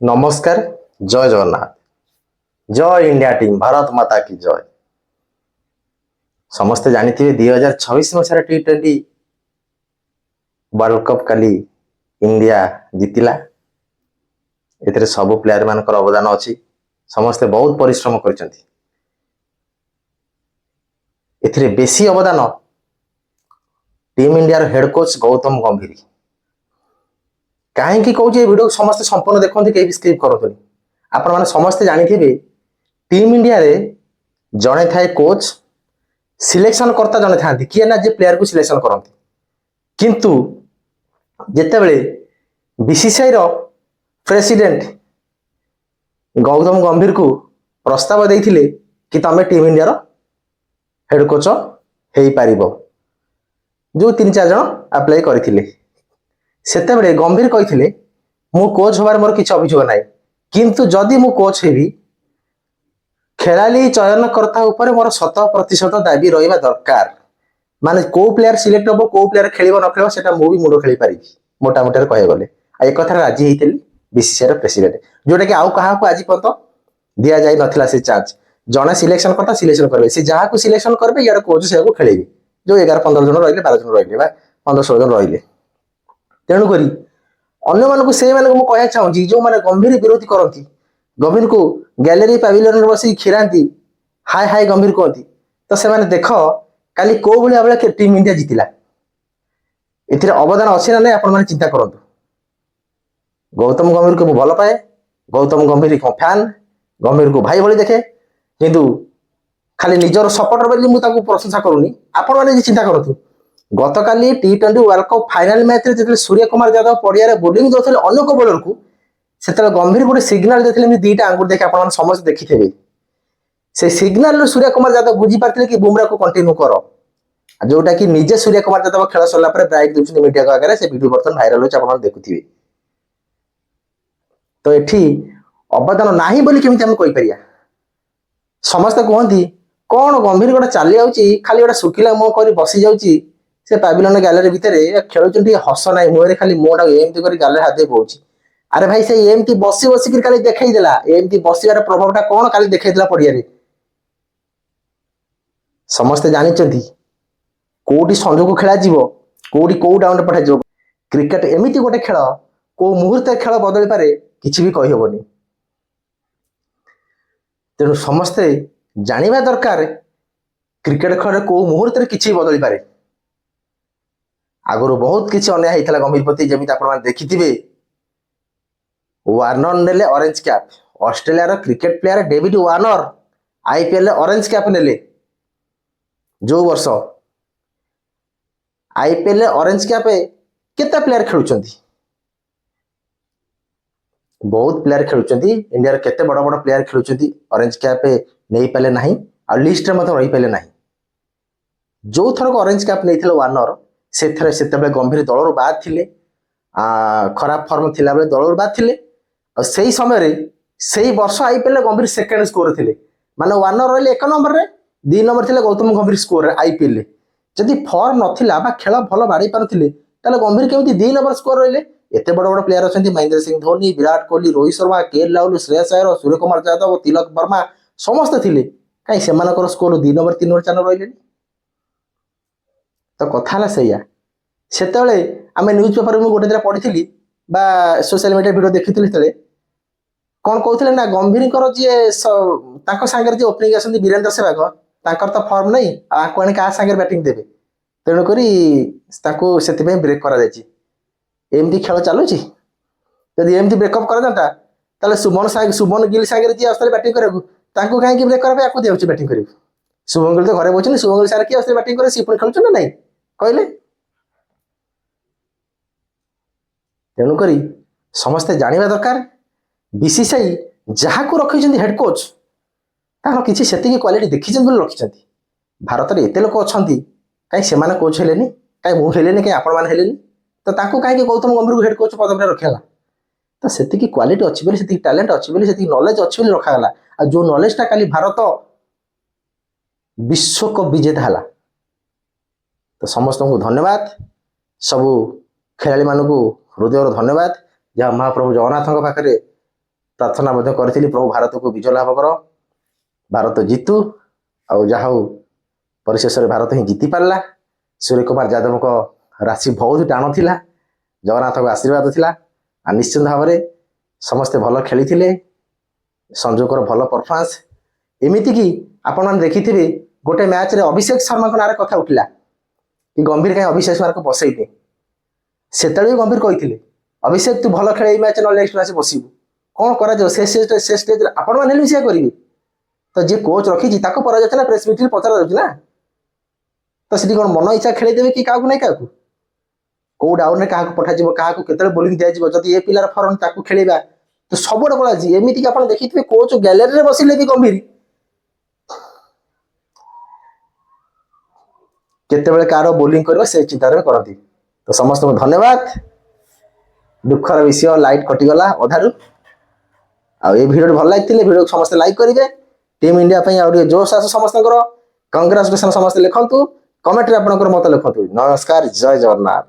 नमस्कार। जय जगन्नाथ। जय इंडिया टीम, भारत माता की जय। समस्ते जानी 2026 मसीह T20 वर्ल्ड कप काली इंडिया जीतिला। एथिरे सब प्लेयर मानकर अवदान अछि। समस्ते बहुत परिश्रम करछंती। एथिरे बेसी अवदान team India head coach Gautam गंभीर। कहीं कहूँ वीडियो समस्त संपूर्ण देखते कहीं स्किप करते। आपण मैंने समस्ते जानी टीम इंडिया रे जड़े थाए कोच सिलेक्शन करता जड़े था किए ना जे प्लेयर को सिलेक्शन करते किंतु जितेबले बीसीसीआई रो प्रेसिडेंट गौतम गंभीर को प्रस्ताव देते कि तुम टीम इंडिया रो हेड कोच हो पार जो 3-4 जन अप्लाई करते सेतेबले गंभीर कहते मु कोच हबार मोर किसी अभियोग ना किंतु जदि मु कोच हेबी खेलाड़ी चयनकर्ता उपर मोर 100% दाबी रहा दरकार। माने को प्लेयर सिलेक्ट हम को प्लेयर खेल न खेल से मुंड खेली पारि मोटामोटी कह गले एक कथा राजी होती बीसीसीआई प्रेसिडेंट जोटा कि आउ क्या आज पर्यटन दि जा नाला से चार्ज जड़े सिलेक्शन करता सिलेक्शन करेंगे सी जहाँ को सिलेक्शन करेंगे या कोच से खेल जो 11-15 जन रही 12 जन रही 15-16 जन रही तेणुक अन्य मानक से कह चाहूँगी जो मैंने गंभीर विरोधी करती गंभीर को गैलेरी पाविलियन बस खीराती हाय हाय गंभीर कहती तो से देख काली को भाया टीम इंडिया जीतिला ए अवदान अच्छी ना नहीं आपण चिंता करूँ। गौतम गंभीर को भल पाए गौतम गंभीर को फैन गंभीर को भाई भाई देखे किंतु खाली निजर सपोर्टर बोली मुझे प्रशंसा करूनी आपण मैंने चिंता करूँ। गत काली T20 world cup final match जो सूर्य कुमार यादव पड़िया बोलिंग दौले अनेक बोलर को से गंभीर गोटे सिग्नाल देते दीटा आंगुर देखे आप समस्त देखिथे से सिग्नाल सूर्य कुमार यादव बुझीपारे कि बुमरा को कंटिन्यू कर जोटा कि निजे सूर्य कुमार यादव खेल सरला ब्राइट दूसरी मीडिया को आगे से वीडियो बर्तन भाइराल होती देखुए तो ये अवदान ना बोली केमी आम कहीपर समस्ते कहती कौन गंभीर गोटे चली जाऊँगी खाली गोटे शुखिला मुह कर बसी जाऊँगी से पाविलियन गैलरी भितर खेलुंट हस ना मुहर खाली मुहटा एमती कर गाल हाथ पहुँची अरे भाई से एमती बसी बसिक खाली देखईदेला एमती बसार प्रभावटा कौन काली देखईदेला पड़िया समस्ते जानते कौटी संजोग खेल कौटी कौ डाउन पठाई क्रिकेट एमती गोटे खेल कौ मुहूर्त खेल बदल पारे किसी भी कहीहबनी तेणु समस्ते जानिबा दरकार क्रिकेट खेल कौ मुहूर्त किसी बदल पारे आगुरी बहुत किसी अन्याय होता गंभीर प्रति जमी आप देखिथे वार्नर नेले orange cap Australia cricket player David Warner IPL orange cap नेले जो वर्ष आईपीएल ऑरेंज कैप केते प्लेयर खेलुचंती बहुत प्लेयर खेलुचंती इंडिया रे केते बड़ बड़ प्लेयर खेलुचंती ऑरेंज कैप नहीं पाले नहीं आ लिस्ट रे मत रही पाले नहीं जो थरक ऑरेंज कैप नहीं वार्नर से गंभीर दलर बाद थिले खराब फॉर्म थिला बेले दलर बाद थिले से समय से वर्ष आईपीएल गंभीर सेकेंड स्कोर थे माने वार्नर रही 1 नंबर रे 2 नंबर थे गौतम गंभीर स्कोर आईपीएल जदि फॉर्म नथिला बा खेल भल बाड़ी पारुथिले ताले गंभीर केमिति 2 नंबर स्कोर रहिले एते बड़ बड़ प्लेयर अछंती महेंद्र सिंह धोनी विराट कोहली रोहित शर्मा केएल राहुल श्रेयस अय्यर सूर्य कुमार यादव तिलक वर्मा समस्त थिले कहीं सेमानकर स्कोर 2 नंबर 3 नंबर 4 नंबर रहिले तो कथा सैया सेतले आम न्यूज पेपर में गोटे दिन पढ़ी बा सोशल मीडिया वीडियो देखी कौन कहते ना गंभीर जी सागर जी ओपनिंग आसती वीरेंद्र सहवाग तांकर तो फॉर्म नहीं आपको आने क्या सागर बैटिंग देवे तेणुक से ब्रेक करमती खेल चलुची जब एमती ब्रेकअप कर शुभन गिल सागर जी आसते बैटिंग कराया कहीं ब्रेक कर दिया बैटिंग कर शुभम गिल तो घरे बोलते शुभम गिल सागर किए आसते बैटिंग करे सी पुणी खेलुन ना नहीं कहले तेणुक समस्ते जानवा दरकार बीसीसीआई जहाँ को रखी हेड कोच तार किसी से क्वालिटी देखी रखी भारत में एत लोक अच्छा कहीं से कोच हेले कहीं मुझे कहीं आपण मैंने तो कहीं गौतम गंभीर को हेड कोच पदवी रखा तो से क्वालिटी अच्छी से टैलेंट अच्छी से नॉलेज अच्छी रखागला आ जो नॉलेजटा काली भारत विश्वकप विजेता है तो समस्त को धन्यवाद सबू खेलाड़ी मानू हृदय धन्यवाद जहाँ महाप्रभु जगन्नाथ पाखे ପ୍ରାର୍ଥନା ମଧ୍ୟ କରିଥିଲି, ପ୍ରଭୁ ଭାରତକୁ ବିଜୟ ଲାଭ କର, ଭାରତ ଜିତୁ। ଆଉ ଯାହା ହଉ ପରିଶେଷରେ ଭାରତ ହିଁ ଜିତି ପାରିଲା। ସୂର୍ଯ୍ୟ କୁମାର ଯାଦବଙ୍କ ରାଶି ବହୁତ ଟାଣ ଥିଲା, ଜଗନ୍ନାଥଙ୍କ ଆଶୀର୍ବାଦ ଥିଲା। ଆଉ ନିଶ୍ଚିନ୍ତ ଭାବରେ ସମସ୍ତେ ଭଲ ଖେଳିଥିଲେ, ସଞ୍ଜୁଙ୍କର ଭଲ ପରଫର୍ମାନ୍ସ। ଏମିତିକି ଆପଣମାନେ ଦେଖିଥିବେ ଗୋଟେ ମ୍ୟାଚ୍ରେ ଅଭିଷେକ ଶର୍ମାଙ୍କ ନାଁରେ କଥା ଉଠିଲା କି ଗମ୍ଭୀର କାହିଁ ଅଭିଷେକ ଶର୍ମାଙ୍କୁ ବସେଇନି। ସେତେବେଳେ ବି ଗମ୍ଭୀର କହିଥିଲେ ଅଭିଷେକ ତୁ ଭଲ ଖେଳେ, ଏଇ ମ୍ୟାଚ୍ ନହେଲେ ନେକ୍ସଟ ମ୍ୟାଚ୍ ବସିବୁ। କ'ଣ କରାଯିବ ସେ ଷ୍ଟେଜ୍ରେ ଆପଣମାନେ ହେଲେ ବି ସେୟା କରିବେ। ତ ଯିଏ କୋଚ୍ ରଖିଛି ତାକୁ ପରାଯାଉଛି ନା, ପ୍ରେସ୍ ମିଟ୍ରେ ପଚରାଯାଉଛି ନା। ତ ସେଠି କ'ଣ ମନ ଇଚ୍ଛା ଖେଳିଦେବେ କି କାହାକୁ ନାହିଁ କାହାକୁ, କୋଉ ଡାଉନରେ କାହାକୁ ପଠାଯିବ, କାହାକୁ କେତେବେଳେ ବୋଲିଂ ଦିଆଯିବ, ଯଦି ଏ ପିଲାର ଫର୍ମ ତାକୁ ଖେଳିବା ତ ସବୁଆଡେ ପଳାଛି। ଏମିତିକି ଆପଣ ଦେଖିଥିବେ କୋଚ୍ ଗ୍ୟାଲେରୀରେ ବସିଲେ ବି ଗମ୍ଭୀର କେତେବେଳେ କାହାର ବୋଲିଂ କରିବ ସେ ଚିନ୍ତାରେ କରନ୍ତି। ତ ସମସ୍ତଙ୍କୁ ଧନ୍ୟବାଦ। ଦୁଃଖର ବିଷୟ ଲାଇଟ୍ କଟିଗଲା ଅଧାରୁ। ଆଉ এই ଭିଡ଼ିଓଟି ଭଲ ଲାଗିଥିଲେ ଭିଡ଼ିଓକୁ ସମସ୍ତେ ଲାଇକ୍ କରିବେ। ଟିମ୍ ଇଣ୍ଡିଆ ପାଇଁ ଆଉ ଟିକେ ଜୋସ୍ ଆସୁ ସମସ୍ତଙ୍କର। କଂଗ୍ରାଚୁଲେସନ୍ ସମସ୍ତେ ଲେଖନ୍ତୁ, କମେଣ୍ଟରେ ଆପଣଙ୍କର ମତ ଲେଖନ୍ତୁ। ନମସ୍କାର, ଜୟ ଜଗନ୍ନାଥ।